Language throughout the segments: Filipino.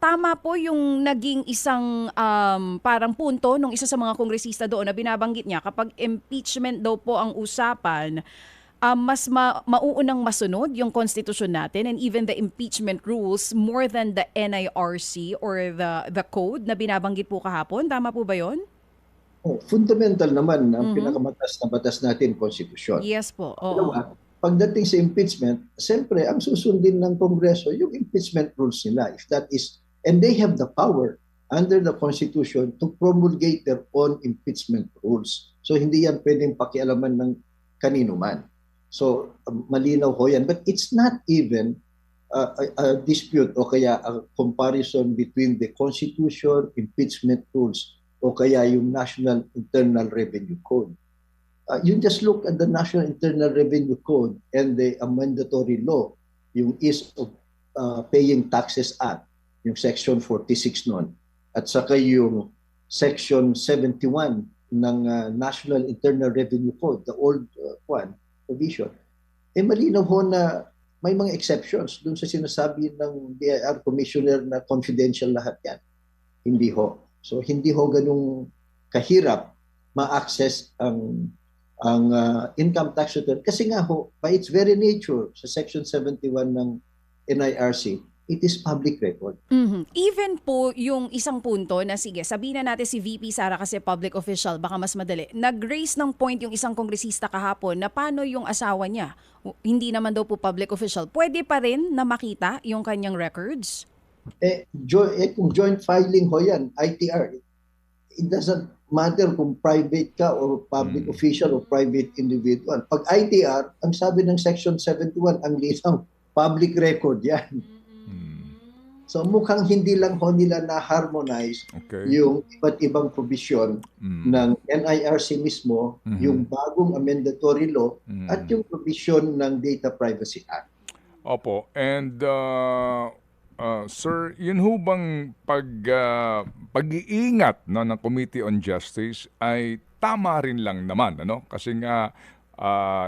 tama po yung naging isang parang punto nung isa sa mga kongresista doon na binabanggit niya kapag impeachment daw po ang usapan, mas mauunang masunod yung konstitusyon natin and even the impeachment rules more than the NIRC or the code na binabanggit po kahapon. Tama po ba yun? Fundamental naman ang pinakamatas na batas natin, konstitusyon. Yes po. Oo. Dalawa, pagdating sa impeachment, siyempre, ang susundin ng Kongreso, yung impeachment rules nila. If that is, and they have the power under the Constitution to promulgate their own impeachment rules. So, hindi yan pwedeng pakialaman ng kanino man. So, malinaw ho yan. But it's not even a dispute o kaya a comparison between the Constitution, impeachment rules, o kaya yung National Internal Revenue Code. You just look at the National Internal Revenue Code and the mandatory law, yung Ease of Paying Taxes Act, yung Section 46 nun, at saka yung Section 71 ng National Internal Revenue Code, the old provision. Malinaw ho na may mga exceptions dun sa sinasabi ng BIR Commissioner na confidential lahat yan. Hindi ho. So hindi ho ganung kahirap ma-access ang income tax return kasi nga ho by its very nature sa Section 71 ng NIRC, it is public record. Even po yung isang punto na sige, sabihin na natin si VP Sara kasi public official, baka mas madali. Nag-raise ng point yung isang kongresista kahapon na paano yung asawa niya. Hindi naman daw po public official. Pwede pa rin na makita yung kanyang records? Kung joint filing ho yan, ITR, it doesn't matter kung private ka or public official or private individual. Pag ITR, ang sabi ng Section 71, ang lisang public record yan. So mukhang hindi lang ho nila na-harmonize yung iba't ibang provision ng NIRC mismo, yung bagong amendatory law, at yung provision ng Data Privacy Act. Opo. And sir, yun ho bang pag-iingat ng Committee on Justice ay tama rin lang naman, ano? Kasi nga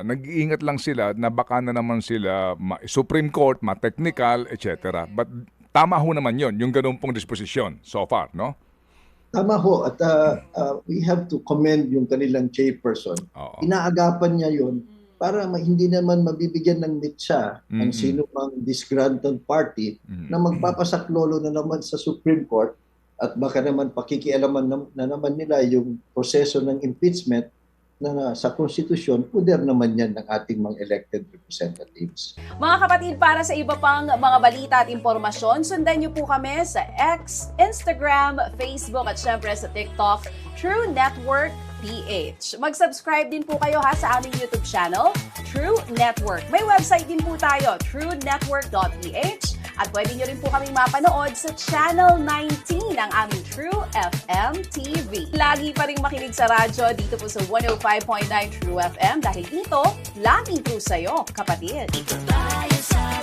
nag-iingat lang sila na baka na naman sila Supreme Court, ma-technical, etc. But tama ho naman yun, yung ganun pong disposisyon so far, no? Tama ho. At we have to commend yung kanilang chairperson. Inaagapan niya yun para hindi naman mabibigyan ng mitsa ang sino mang disgruntled party na magpapasaklolo na naman sa Supreme Court at baka naman pakikialaman na naman nila yung proseso ng impeachment na sa konstitusyon, puder naman yan ng ating mga elected representatives. Mga kapatid, para sa iba pang mga balita at impormasyon, sundan niyo po kami sa X, Instagram, Facebook at syempre sa TikTok, True Network PH. Mag-subscribe din po kayo sa aming YouTube channel, True Network. May website din po tayo, truenetwork.ph, at pwede nyo rin po kaming mapanood sa Channel 19 ng aming True FM TV. Lagi pa rin makinig sa radyo dito po sa 105.9 True FM dahil dito, laging true sa'yo, kapatid. Ito tayo sa